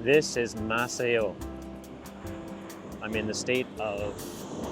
This is Maceió. I'm in the state of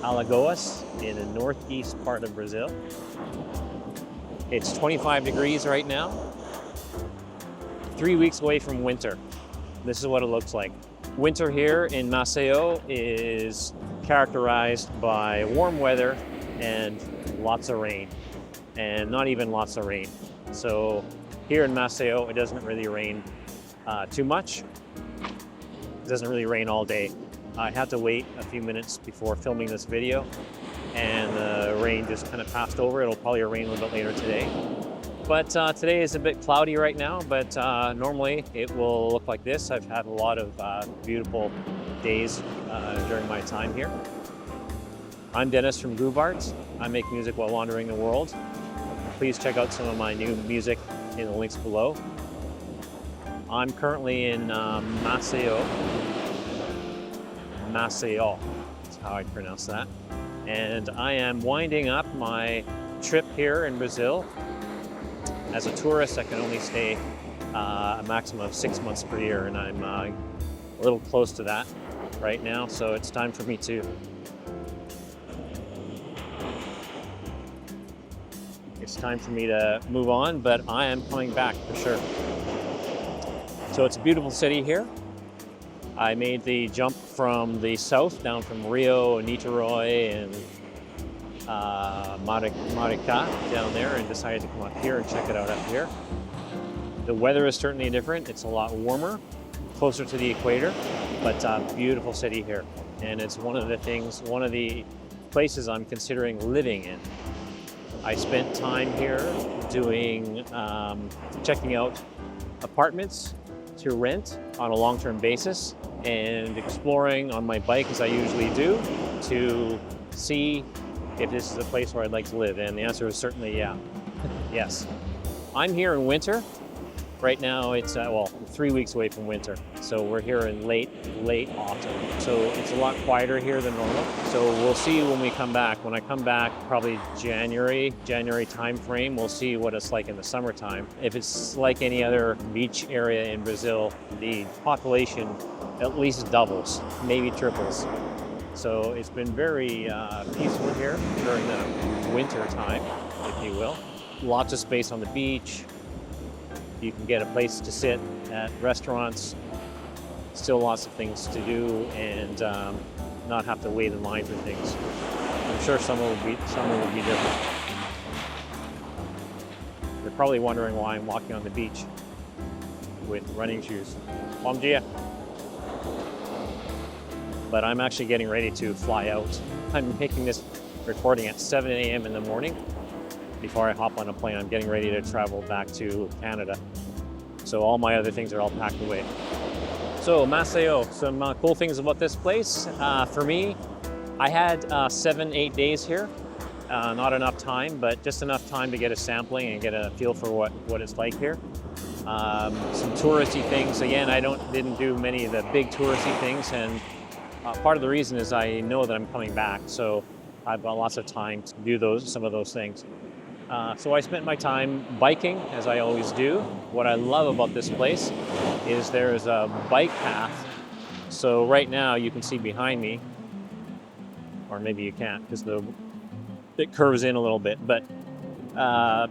Alagoas in the northeast part of Brazil. It's 25 degrees right now. 3 weeks away from winter. This is what it looks like. Winter here in Maceió is characterized by warm weather and lots of rain, and not even lots of rain. So here in Maceió, it doesn't really rain too much. It doesn't really rain all day. I had to wait a few minutes before filming this video, and the rain just kind of passed over. It'll probably rain a little bit later today. But today is a bit cloudy right now, but normally it will look like this. I've had a lot of beautiful days during my time here. I'm Dennis from Groove Arts. I make music while wandering the world. Please check out some of my new music in the links below. I'm currently in Maceió. Maceió is how I pronounce that. And I am winding up my trip here in Brazil. As a tourist, I can only stay a maximum of 6 months per year, and I'm a little close to that right now, so it's time for me to move on, but I am coming back for sure. So it's a beautiful city here. I made the jump from the south, down from Rio, Niterói, and Maricá down there, and decided to come up here and check it out up here. The weather is certainly different. It's a lot warmer, closer to the equator, but beautiful city here. And it's one of the places I'm considering living in. I spent time here doing, checking out apartments to rent on a long-term basis and exploring on my bike, as I usually do, to see if this is a place where I'd like to live. And the answer is certainly yeah. Yes. I'm here in winter. Right now it's, 3 weeks away from winter. So we're here in late autumn. So it's a lot quieter here than normal. So we'll see when we come back. When I come back, probably January time frame, we'll see what it's like in the summertime. If it's like any other beach area in Brazil, the population at least doubles, maybe triples. So it's been very peaceful here during the winter time, if you will. Lots of space on the beach. You can get a place to sit at restaurants. Still lots of things to do, and not have to wait in line for things. I'm sure some will be different. You're probably wondering why I'm walking on the beach with running shoes. Bom dia. But I'm actually getting ready to fly out. I'm making this recording at 7 a.m. in the morning. Before I hop on a plane, I'm getting ready to travel back to Canada. So all my other things are all packed away. So Maceió, some cool things about this place. For me, I had 7-8 days here. Not enough time, but just enough time to get a sampling and get a feel for what it's like here. Some touristy things. Again, I didn't do many of the big touristy things, and part of the reason is I know that I'm coming back, so I've got lots of time to do some of those things. So I spent my time biking, as I always do. What I love about this place is there's a bike path. So right now you can see behind me, or maybe you can't because it curves in a little bit, but a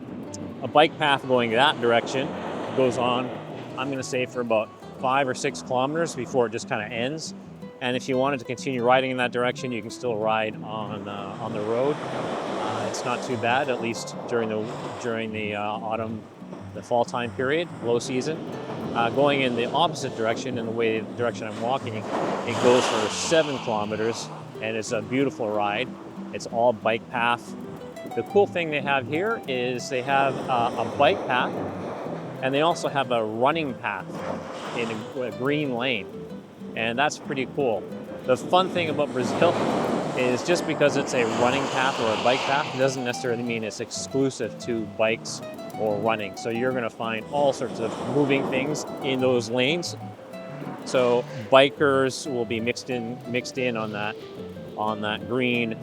bike path going that direction goes on, I'm gonna say, for about 5 or 6 kilometers before it just kind of ends. And if you wanted to continue riding in that direction, you can still ride on the road. It's not too bad, at least during the autumn, the fall time period, low season. Going in the opposite direction, in the direction I'm walking, it goes for 7 kilometers, and it's a beautiful ride. It's all bike path. The cool thing they have here is they have a bike path, and they also have a running path in a green lane. And that's pretty cool. The fun thing about Brazil is just because it's a running path or a bike path, it doesn't necessarily mean it's exclusive to bikes or running. So you're gonna find all sorts of moving things in those lanes. So bikers will be mixed in on that green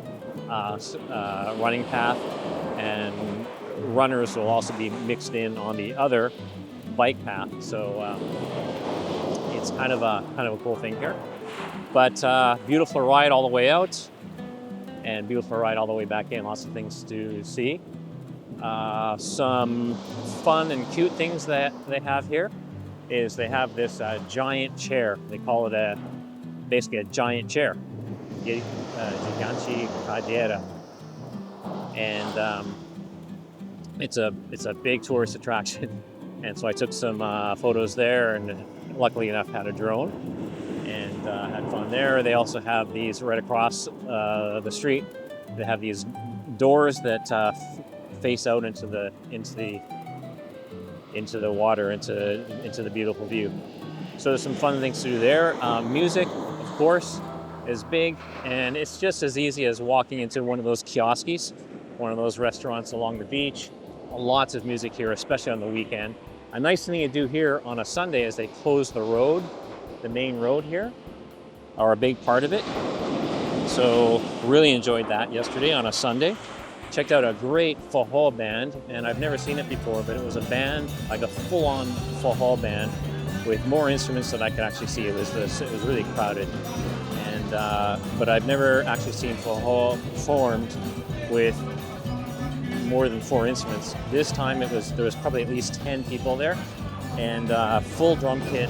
running path, and runners will also be mixed in on the other bike path. So it's kind of a cool thing here. But beautiful ride all the way out, and beautiful ride all the way back in. Lots of things to see. Some fun and cute things that they have here is they have this giant chair. They call it basically a giant chair, gigante cadeira, and it's a big tourist attraction. And so I took some photos there, and luckily enough had a drone, and had fun there. They also have these right across the street. They have these doors that face out into the water, into the beautiful view. So there's some fun things to do there. Music, of course, is big, and it's just as easy as walking into one of those kiosks, one of those restaurants along the beach. Lots of music here, especially on the weekend. A nice thing to do here on a Sunday is they close the road, the main road here, or a big part of it. So really enjoyed that yesterday on a Sunday. Checked out a great forró band, and I've never seen it before, but it was a band, like a full-on forró band with more instruments than I could actually see. It was really crowded, and but I've never actually seen forró formed with more than 4 instruments. This time there was probably at least 10 people there, and full drum kit,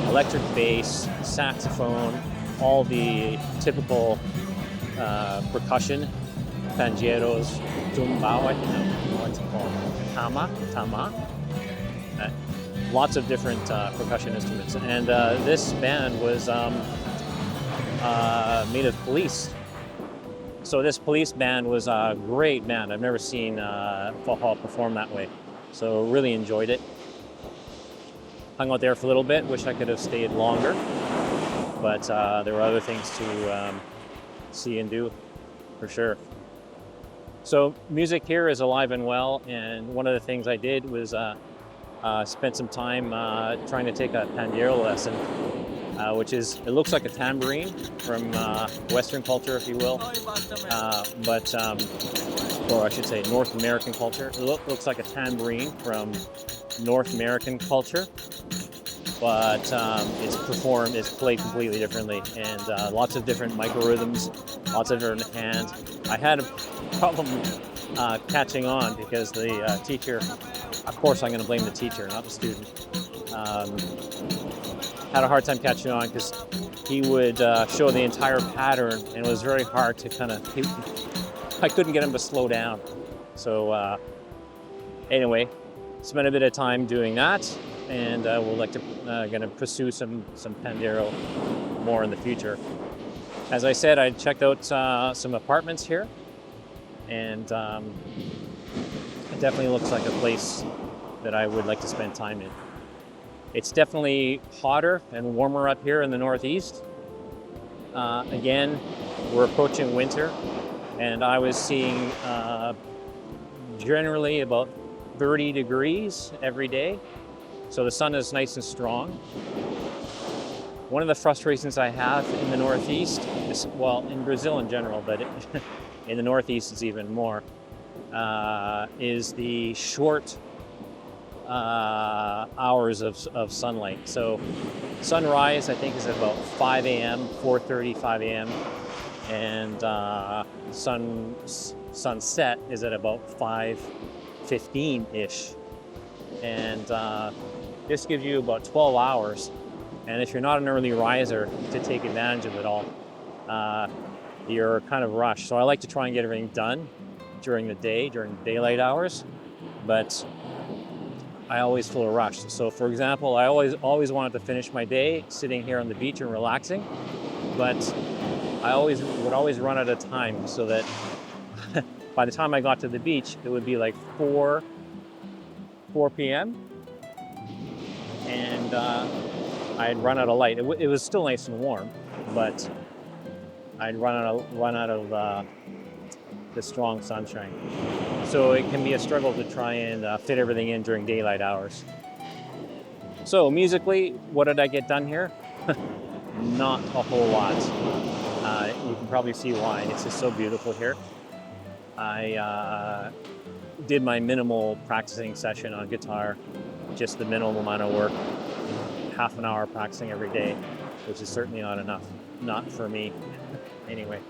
electric bass, saxophone, all the typical percussion, panderos, tumbao, I think, what's it called, tama, lots of different percussion instruments. And this band was made of police. So this police band was a great band. I've never seen forró perform that way. So really enjoyed it. Hung out there for a little bit. Wish I could have stayed longer, but there were other things to see and do for sure. So music here is alive and well, and one of the things I did was spent some time trying to take a pandeiro lesson, which is, it looks like a tambourine from Western culture, if you will, or I should say North American culture. It looks like a tambourine from North American culture, but it's played completely differently, and lots of different micro rhythms, lots of different hands. I had a problem catching on because the teacher, of course I'm going to blame the teacher, not the student, had a hard time catching on because he would show the entire pattern, and it was very hard to I couldn't get him to slow down. So anyway, spent a bit of time doing that, and we'll going to pursue some pandeiro more in the future. As I said, I checked out some apartments here, and it definitely looks like a place that I would like to spend time in. It's definitely hotter and warmer up here in the Northeast. Again, we're approaching winter, and I was seeing generally about 30 degrees every day. So the sun is nice and strong. One of the frustrations I have in the Northeast, well, in Brazil in general, but in the Northeast it's even more, is the short hours of sunlight. So sunrise, I think, is at about 5 a.m., 4:30, 5 a.m., and sunset is at about 5:15-ish. And this gives you about 12 hours. And if you're not an early riser to take advantage of it all, you're kind of rushed. So I like to try and get everything done during the day, during daylight hours, but I always feel rushed. So for example, I always wanted to finish my day sitting here on the beach and relaxing, but I would always run out of time, so that by the time I got to the beach, it would be like 4 p.m. and I'd run out of light. It was still nice and warm, but I'd run out of the strong sunshine. So it can be a struggle to try and fit everything in during daylight hours. So musically, what did I get done here? Not a whole lot. You can probably see why. It's just so beautiful here. I did my minimal practicing session on guitar, just the minimal amount of work. half an hour practicing every day, which is certainly not enough. Not for me, anyway.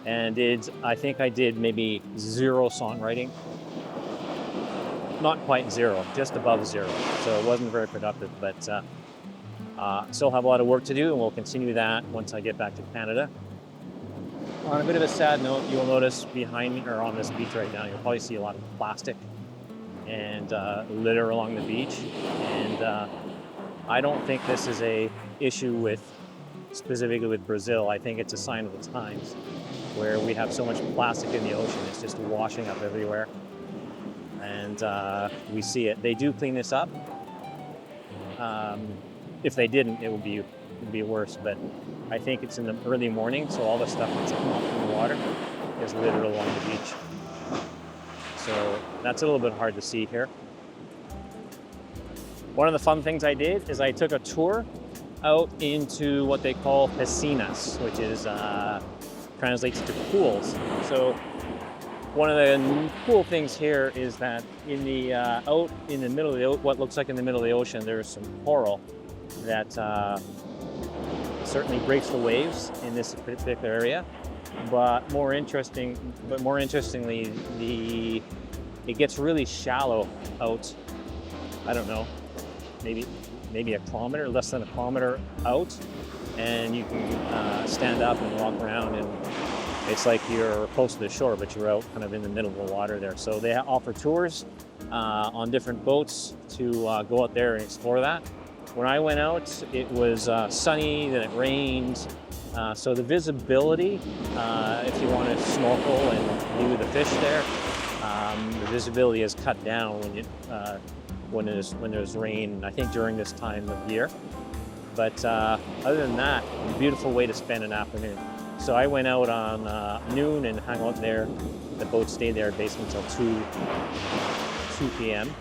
And I think I did maybe 0 songwriting. Not quite 0, just above 0. So it wasn't very productive, but still have a lot of work to do, and we'll continue that once I get back to Canada. On a bit of a sad note, you'll notice behind me, or on this beach right now, you'll probably see a lot of plastic and litter along the beach. And I don't think this is a issue specifically with Brazil. I think it's a sign of the times, where we have so much plastic in the ocean. It's just washing up everywhere. And we see it. They do clean this up. If they didn't, it would be worse. But I think it's in the early morning, so all the stuff that's come up from the water is littered along the beach. So that's a little bit hard to see here. One of the fun things I did is I took a tour out into what they call piscinas, which is translates to pools. So one of the cool things here is that in the out in the middle of the what looks like in the middle of the ocean, there's some coral that certainly breaks the waves in this particular area. But more interestingly, it gets really shallow out. I don't know, maybe a kilometer, less than a kilometer out, and you can stand up and walk around, and it's like you're close to the shore, but you're out kind of in the middle of the water there. So they offer tours on different boats to go out there and explore that. When I went out, it was sunny, then it rained. So the visibility, if you want to snorkel and view the fish there, the visibility is cut down when there's rain, I think during this time of year. But other than that, beautiful way to spend an afternoon. So I went out on noon and hung out there. The boat stayed there basically until 2 p.m.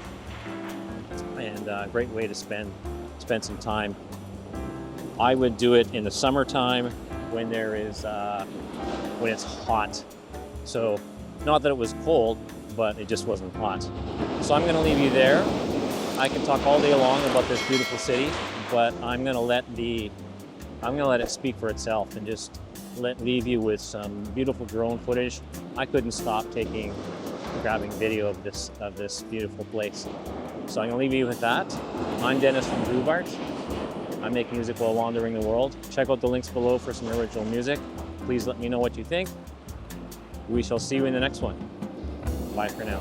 And a great way to spend some time. I would do it in the summertime when when it's hot. So not that it was cold, but it just wasn't hot. So I'm going to leave you there. I can talk all day long about this beautiful city, but I'm going to let it speak for itself and just leave you with some beautiful drone footage. I couldn't stop grabbing video of this beautiful place. So I'm going to leave you with that. I'm Dennis from Groovart. I make music while wandering the world. Check out the links below for some original music. Please let me know what you think. We shall see you in the next one. Bye for now.